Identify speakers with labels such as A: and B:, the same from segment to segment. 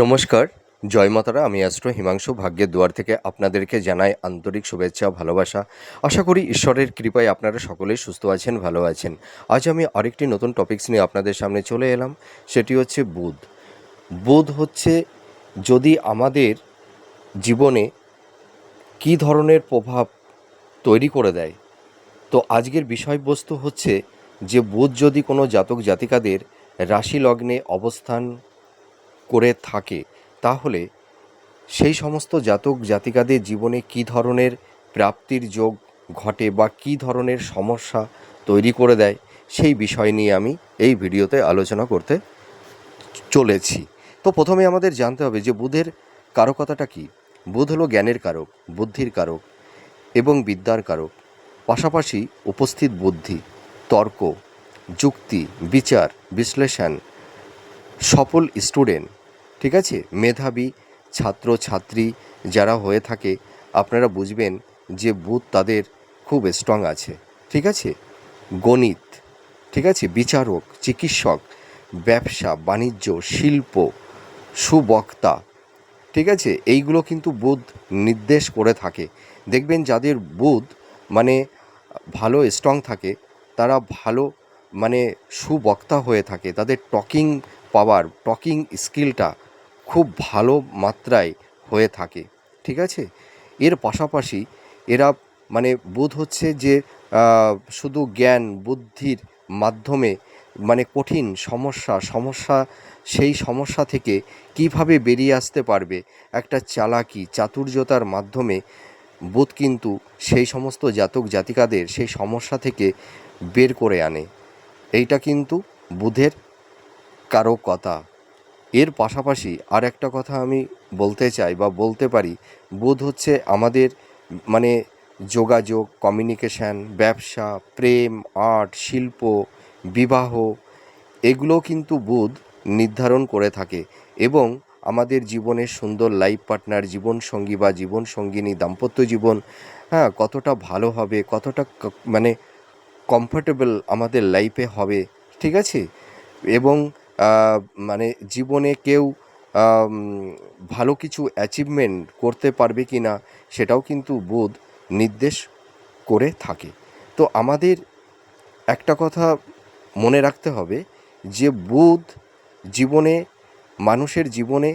A: নমস্কার, জয় মাতারা। আমি অ্যাস্ট্রো হিমাংশু ভাগ্যের দুয়ার থেকে আপনাদেরকে জানাই আন্তরিক শুভেচ্ছা, ভালোবাসা। আশা করি ঈশ্বরের কৃপায় আপনারা সকলেই সুস্থ আছেন, ভালো আছেন। আজ আমি আরেকটি নতুন টপিকস নিয়ে আপনাদের সামনে চলে এলাম। সেটি হচ্ছে বুধ। বুধ হচ্ছে যদি আমাদের জীবনে কী ধরনের প্রভাব তৈরি করে দেয়। তো আজকের বিষয়বস্তু হচ্ছে যে বুধ যদি কোনো জাতক জাতিকাদের রাশি লগ্নে অবস্থান করে থাকে, তাহলে সেই সমস্ত জাতক জাতিকাদের জীবনে কী ধরনের প্রাপ্তির যোগ ঘটে বা কী ধরনের সমস্যা তৈরি করে দেয়, সেই বিষয় নিয়ে আমি এই ভিডিওতে আলোচনা করতে চলেছি। তো প্রথমে আমাদের জানতে হবে যে বুধের কারকতাটা কী। বুধ হলো জ্ঞানের কারক, বুদ্ধির কারক এবং বিদ্যার কারক। পাশাপাশি উপস্থিত বুদ্ধি, তর্ক, যুক্তি, বিচার, বিশ্লেষণ, সফল স্টুডেন্ট, ঠিক আছে, মেধাবী ছাত্র ছাত্রী যারা হয়ে থাকে, আপনারা বুঝবেন যে বুধ তাদের খুব স্ট্রং আছে, ঠিক আছে। গণিত, ঠিক আছে, বিচারক, চিকিৎসক, ব্যবসা বাণিজ্য, শিল্প, সুবক্তা, ঠিক আছে, এইগুলো কিন্তু বুধ নির্দেশ করে থাকে। দেখবেন যাদের বুধ মানে ভালো স্ট্রং থাকে, তারা ভালো মানে সুবক্তা হয়ে থাকে। তাদের টকিং পাওয়ার, টকিং স্কিলটা খুব ভালো মাত্রায় হয়ে থাকে, ঠিক আছে। এর পাশাপাশি এরা মানে বুধ হচ্ছে যে শুধু জ্ঞান বুদ্ধির মাধ্যমে মানে কঠিন সমস্যা সেই সমস্যা থেকে কিভাবে বেরিয়ে আসতে পারবে একটা চালাকি চাতুর্যতার মাধ্যমে বুধ কিন্তু সেই সমস্ত জাতক জাতিকাদের সেই সমস্যা থেকে বের করে আনে। এইটা কিন্তু বুধের কারকতা। এর পাশাপাশি আর একটা কথা আমি বলতে চাই বা বলতে পারি, বুধ হচ্ছে আমাদের মানে যোগাযোগ, কমিউনিকেশান, ব্যবসা, প্রেম, আর্ট, শিল্প, বিবাহ, এগুলো কিন্তু বুধ নির্ধারণ করে থাকে। এবং আমাদের জীবনের সুন্দর লাইফ পার্টনার, জীবনসঙ্গী বা জীবনসঙ্গিনী, দাম্পত্য জীবন, হ্যাঁ, কতটা ভালো হবে, কতটা মানে কমফর্টেবল আমাদের লাইফে হবে, ঠিক আছে। এবং মানে জীবনে কেউ আম, ভালো কিছু অ্যাচিভমেন্ট করতে পারবে কি না, সেটাও কিন্তু বুধ নির্দেশ করে থাকে। তো আমাদের একটা কথা মনে রাখতে হবে যে বুধ জীবনে, মানুষের জীবনে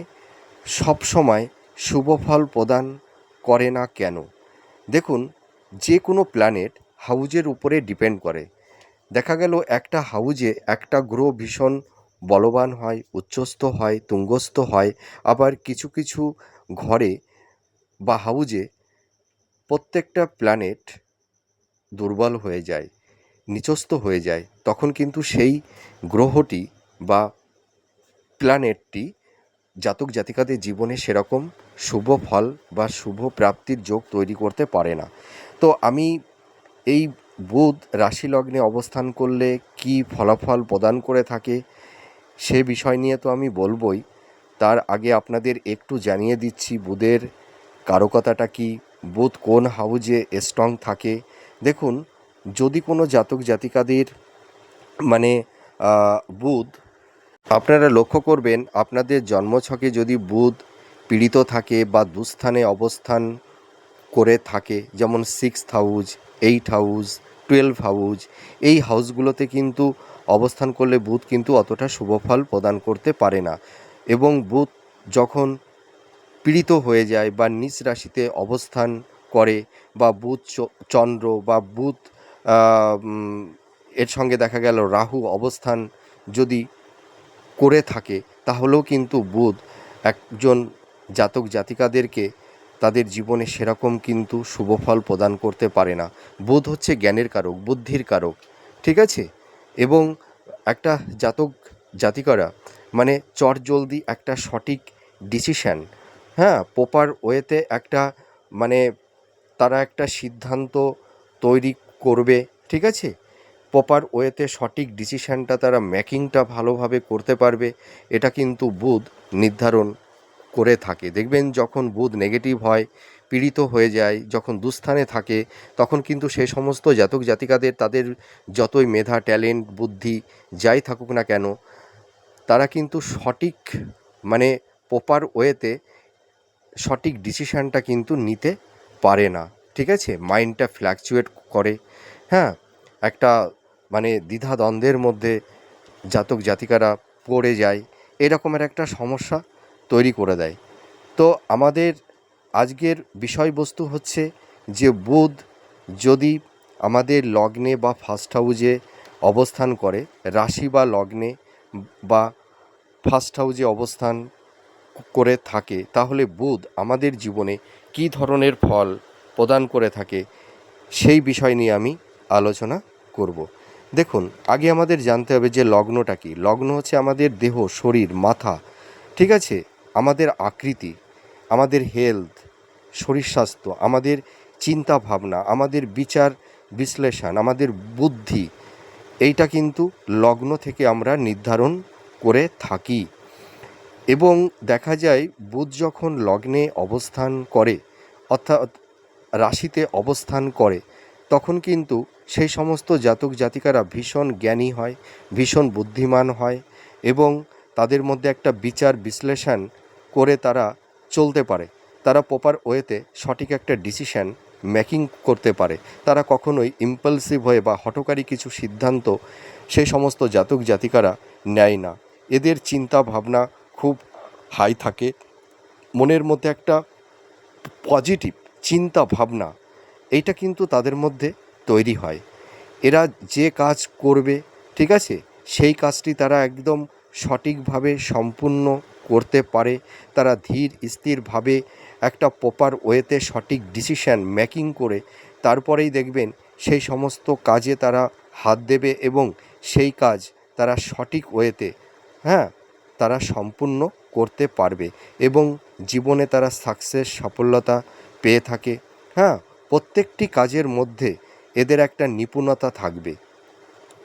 A: সব সময় শুভ ফল প্রদান করে না কেন। দেখুন, যে কোনো প্ল্যানেট হাউজের উপরে ডিপেন্ড করে। দেখা গেল একটা হাউজে একটা গ্রহ ভীষণ বলবান হয়, উচ্চস্থ হয়, তুঙ্গস্থ হয়। আবার কিছু কিছু ঘরে বা হাউজে প্রত্যেকটা প্ল্যানেট দুর্বল হয়ে যায়, নিচস্থ হয়ে যায়। তখন কিন্তু সেই গ্রহটি বা প্ল্যানেটটি জাতক জাতিকাদের জীবনে সেরকম শুভ ফল বা শুভ প্রাপ্তির যোগ তৈরি করতে পারে না। তো আমি এই বুধ রাশি লগ্নে অবস্থান করলে কি ফলাফল প্রদান করে থাকে সে বিষয় নিয়ে তো আমি বলবই। তার আগে আপনাদের একটু জানিয়ে দিচ্ছি বুধের কারকতাটা কি, বুধ কোন হাউজে স্ট্রং থাকে। দেখুন, যদি কোনো জাতক জাতিকাদের মানে বুধ, আপনারা লক্ষ্য করবেন আপনাদের জন্মছকে যদি বুধ পীড়িত থাকে বা দুস্থানে অবস্থান করে থাকে, যেমন 6th হাউস, 8 হাউস, 12 হাউস, এই হাউসগুলোতে কিন্তু অবস্থান করলে বুধ কিন্তু অতটা শুভফল প্রদান করতে পারে না। এবং বুধ যখন পীড়িত হয়ে যায় বা নিজ রাশিতে অবস্থান করে, বা বুধ চন্দ্র বা বুধ এর সঙ্গে দেখা গেল রাহু অবস্থান যদি করে থাকে, তাহলেও কিন্তু বুধ একজন জাতক জাতিকাদেরকে তাদের জীবনে সেরকম কিন্তু শুভফল প্রদান করতে পারে না। বুধ হচ্ছে জ্ঞানের কারক, বুদ্ধির কারক, ঠিক আছে। এবং একটা জাতক জাতিকারা মানে চটজলদি একটা সঠিক ডিসিশান, হ্যাঁ, প্রপার ওয়েতে একটা মানে তারা একটা সিদ্ধান্ত তৈরি করবে, ঠিক আছে। প্রপার ওয়েতে সঠিক ডিসিশানটা তারা মেকিংটা ভালোভাবে করতে পারবে, এটা কিন্তু বুধ নির্ধারণ করে থাকে। দেখবেন যখন বুধ নেগেটিভ হয়, পীড়িত হয়ে যায়, যখন দুস্থানে থাকে, তখন কিন্তু সেই সমস্ত জাতক জাতিকাদের তাদের যতই মেধা, ট্যালেন্ট, বুদ্ধি যাই থাকুক না কেন, তারা কিন্তু সঠিক মানে প্রপার ওয়েতে সঠিক ডিসিশানটা কিন্তু নিতে পারে না, ঠিক আছে, মাইন্ডটা ফ্ল্যাকচুয়েট করে, হ্যাঁ, একটা মানে দ্বিধাদ্বন্দ্বের মধ্যে জাতক জাতিকারা পড়ে যায়, এরকমের একটা সমস্যা তৈরি করে দেয়। তো আমাদের আজকের বিষয়বস্তু হচ্ছে যে বুধ যদি আমাদের লগ্নে বা ফার্স্ট হাউজে অবস্থান করে, রাশি বা লগ্নে বা ফার্স্ট হাউজে অবস্থান করে থাকে, তাহলে বুধ আমাদের জীবনে কী ধরনের ফল প্রদান করে থাকে সেই বিষয় নিয়ে আমি আলোচনা করব। দেখুন, আগে আমাদের জানতে হবে যে লগ্নটা কী। লগ্ন হচ্ছে আমাদের দেহ, শরীর, মাথা, ঠিক আছে, আমাদের আকৃতি, আমাদের হেলথ, শরীর স্বাস্থ্য, আমাদের চিন্তা ভাবনা, আমাদের বিচার বিশ্লেষণ, আমাদের বুদ্ধি, এইটা কিন্তু লগ্ন থেকে আমরা নির্ধারণ করে থাকি। এবং দেখা যায় বুধ যখন লগ্নে অবস্থান করে, অর্থাৎ রাশিতে অবস্থান করে, তখন কিন্তু সেই সমস্ত জাতক জাতিকারা ভীষণ জ্ঞানী হয়, ভীষণ বুদ্ধিমান হয় এবং তাদের মধ্যে একটা বিচার বিশ্লেষণ করে তারা চলতে পারে। তারা প্রপার ওয়েতে সঠিক একটা ডিসিশন মেকিং করতে পারে। তারা কখনোই ইম্পালসিভ হয়ে বা হঠকারী কিছু সিদ্ধান্ত সেই সমস্ত জাতক জাতিকারা নেয় না। এদের চিন্তা ভাবনা খুব হাই থাকে, মনের মধ্যে একটা পজিটিভ চিন্তা ভাবনা এইটা কিন্তু তাদের মধ্যে তৈরি হয়। এরা যে কাজ করবে, ঠিক আছে, সেই কাজটি তারা একদম সঠিকভাবে সম্পূর্ণ করতে পারে। তারা ধীর স্থিরভাবে একটা প্রপার ওয়েতে সঠিক ডিসিশন মেকিং করে তারপরেই দেখবেন সেই সমস্ত কাজে তারা হাত দেবে এবং সেই কাজ তারা সঠিক ওয়েতে, হ্যাঁ, তারা সম্পূর্ণ করতে পারবে এবং জীবনে তারা সাকসেস, সফলতা পেয়ে থাকে। হ্যাঁ, প্রত্যেকটি কাজের মধ্যে এদের একটা নিপুণতা থাকবে।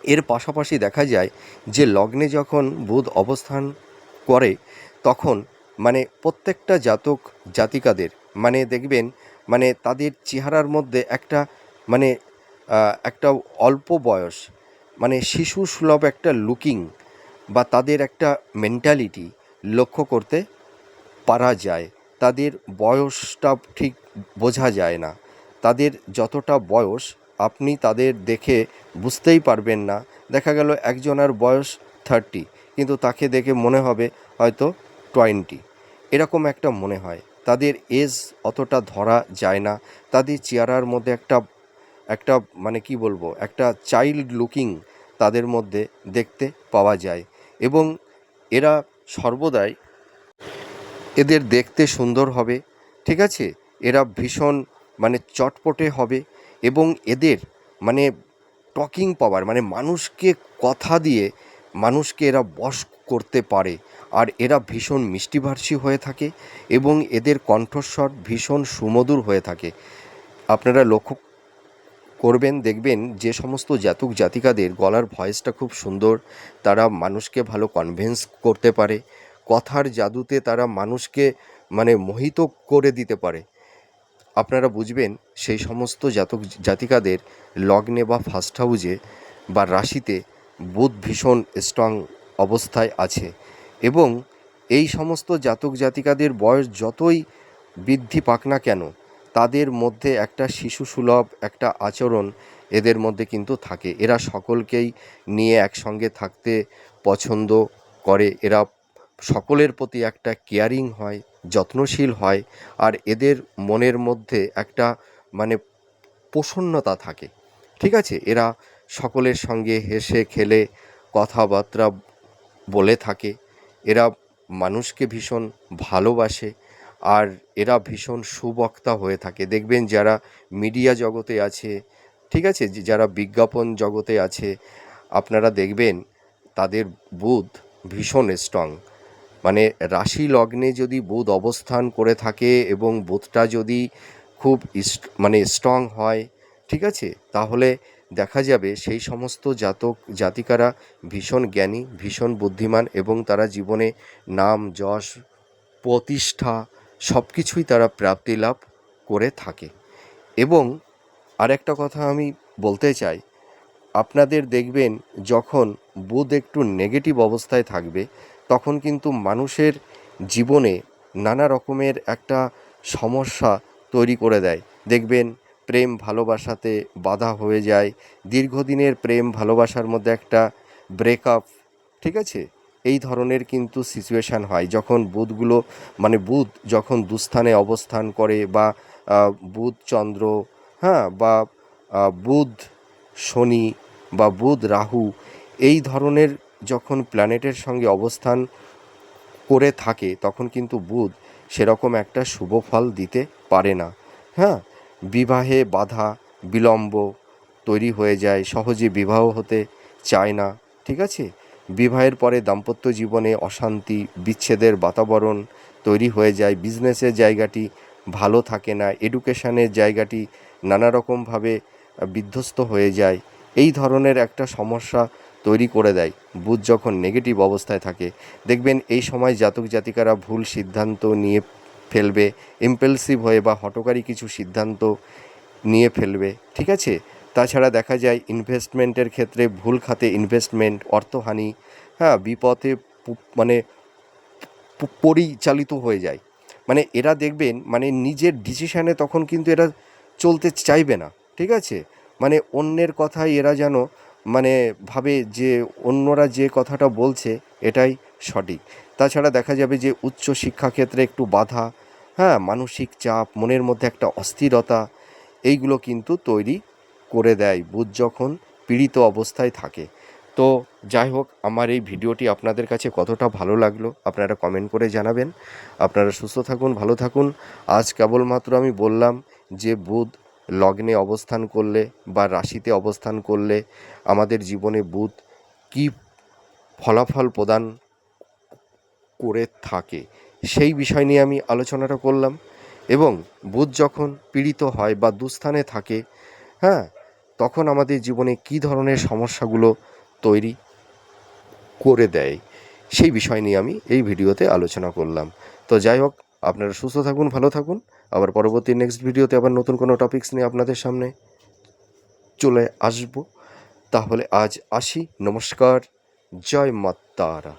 A: এর পাশাপাশি দেখা যায় যে লগ্নে যখন বুধ অবস্থান করে, তখন মানে প্রত্যেকটা জাতক জাতিকাদের মানে দেখবেন মানে তাদের চেহারার মধ্যে একটা মানে একটা অল্প বয়স, মানে শিশু সুলভ একটা লুকিং বা তাদের একটা মেন্টালিটি লক্ষ্য করতে পারা যায়। তাদের বয়সটা ঠিক বোঝা যায় না। তাদের যতটা বয়স আপনি তাদের দেখে বুঝতেই পারবেন না। দেখা গেল একজনের বয়স 30, কিন্তু তাকে দেখে মনে হবে হয়তো 20, এরকম একটা মনে হয়। তাদের এজ অতটা ধরা যায় না। তাদের চেহারার মধ্যে একটা একটা মানে কি বলবো, একটা চাইল্ড লুকিং তাদের মধ্যে দেখতে পাওয়া যায় এবং এরা সর্বদাই এদের দেখতে সুন্দর হবে, ঠিক আছে, এরা ভীষণ মানে চটপটে হবে এবং এদের মানে টকিং পাওয়ার মানে মানুষকে কথা দিয়ে মানুষকে এরা বশ করতে পারে। আর এরা ভীষণ মিষ্টিভাষী হয়ে থাকে এবং এদের কণ্ঠস্বর ভীষণ সুমধুর হয়ে থাকে। আপনারা লক্ষ্য করবেন, দেখবেন যে সমস্ত জাতক জাতিকাদের গলার ভয়েসটা খুব সুন্দর, তারা মানুষকে ভালো কনভিন্স করতে পারে, কথার জাদুতে তারা মানুষকে মানে মোহিত করে দিতে পারে। আপনারা বুঝবেন সেই সমস্ত জাতক জাতিকাদের লগ্নে বা ফার্স্ট হাউজে বা রাশিতে বুধ ভীষণ স্ট্রং অবস্থায় আছে এবং এই সমস্ত জাতক জাতিকাদের বয়স যতই বৃদ্ধি পাক না কেন, তাদের মধ্যে একটা শিশুসুলভ একটা আচরণ এদের মধ্যে কিন্তু থাকে। এরা সকলকেই নিয়ে একসঙ্গে থাকতে পছন্দ করে। এরা সকলের প্রতি একটা কেয়ারিং হয়, যত্নশীল হয়। আর এদের মনের মধ্যে একটা মানে প্রসন্নতা থাকে, ঠিক আছে, এরা সকলের সঙ্গে হেসে খেলে কথাবার্তা বলে থাকে। এরা মানুষকে ভীষণ ভালোবাসে আর এরা ভীষণ সুবক্তা হয়ে থাকে। দেখবেন যারা মিডিয়া জগতে আছে, ঠিক আছে, যারা বিজ্ঞাপন জগতে আছে, আপনারা দেখবেন তাদের বুধ ভীষণ স্ট্রং। মানে রাশি লগ্নে যদি বুধ অবস্থান করে থাকে এবং বুধটা যদি খুব মানে স্ট্রং হয়, ঠিক আছে, তাহলে দেখা যাবে সেই সমস্ত জাতক জাতিকারা ভীষণ জ্ঞানী, ভীষণ বুদ্ধিমান এবং তারা জীবনে নাম যশ প্রতিষ্ঠা সব কিছুই তারা প্রাপ্তি লাভ করে থাকে। এবং আরেকটা কথা আমি বলতে চাই, আপনাদের দেখবেন যখন বুধ একটু নেগেটিভ অবস্থায় থাকবে, তখন কিন্তু মানুষের জীবনে নানা রকমের একটা সমস্যা তৈরি করে দেয়। দেখবেন প্রেম ভালোবাসাতে বাধা হয়ে যায়, দীর্ঘদিনের প্রেম ভালোবাসার মধ্যে একটা ব্রেকআপ, ঠিক আছে? এই ধরনের কিন্তু সিচুয়েশান হয় যখন বুধগুলো বুধ যখন দুস্থানে অবস্থান করে, বা বুধ চন্দ্র, হ্যাঁ, বা বুধ শনি, বা বুধ রাহু, এই ধরনের যখন প্ল্যানেটের সঙ্গে অবস্থান করে থাকে তখন কিন্তু বুধ সেরকম একটা শুভ ফল দিতে পারে না। হ্যাঁ, বিবাহে বাধা বিলম্ব তৈরি হয়ে যায়, সহজে বিবাহ হতে চায় না, ঠিক আছে? বিবাহের পরে দাম্পত্য জীবনে অশান্তি, বিচ্ছেদের বাতাবরণ তৈরি হয়ে যায়, বিজনেসের জায়গাটি ভালো থাকে না, এডুকেশনের জায়গাটি নানা রকমভাবে বিধ্বস্ত হয়ে যায়। এই ধরনের একটা সমস্যা তৈরি করে দেয় বুধ যখন নেগেটিভ অবস্থায় থাকে। দেখবেন এই সময় জাতক জাতিকারা ভুল সিদ্ধান্ত নিয়ে ফেলবে, ইম্পালসিভ হয়ে বা হঠকারী কিছু সিদ্ধান্ত নিয়ে ফেলবে, ঠিক আছে? তাছাড়া দেখা যায় ইনভেস্টমেন্টের ক্ষেত্রে ভুল খাতে ইনভেস্টমেন্ট, অর্থহানি, হ্যাঁ, বিপথে পরিচালিত হয়ে যায়। এরা দেখবেন নিজের ডিসিশানে তখন কিন্তু এরা চলতে চাইবে না, ঠিক আছে? অন্যের কথায় এরা যেন ভাবে যে অন্যরা যে কথাটা বলছে এটাই সঠিক। তাছাড়া দেখা যাবে যে উচ্চ শিক্ষাক্ষেত্রে একটু বাধা, হ্যাঁ, মানসিক চাপ, মনের মধ্যে একটা অস্থিরতা, এইগুলো কিন্তু তৈরি করে দেয় বুধ যখন পীড়িত অবস্থায় থাকে। তো যাই হোক, আমার এই ভিডিওটি আপনাদের কাছে কতটা ভালো লাগলো আপনারা কমেন্ট করে জানাবেন। আপনারা সুস্থ থাকুন, ভালো থাকুন। আজ কেবলমাত্র আমি বললাম যে বুধ লগ্নে অবস্থান করলে বা রাশিতে অবস্থান করলে আমাদের জীবনে বুধ কী ফলাফল প্রদান করে থাকে সেই বিষয় নিয়ে আমি আলোচনাটা করলাম। এবং বুধ যখন পীড়িত হয় বা দুস্থানে থাকে, হ্যাঁ, তখন আমাদের জীবনে কী ধরনের সমস্যাগুলো তৈরি করে দেয় সেই বিষয় নিয়ে আমি এই ভিডিওতে আলোচনা করলাম। তো যাই হোক, আপনারা সুস্থ থাকুন, ভালো থাকুন। আবার পরবর্তী নেক্সট ভিডিওতে আবার নতুন কোনো টপিকস নিয়ে আপনাদের সামনে চলে আসব। তাহলে আজ আসি, নমস্কার, জয় মা তারা।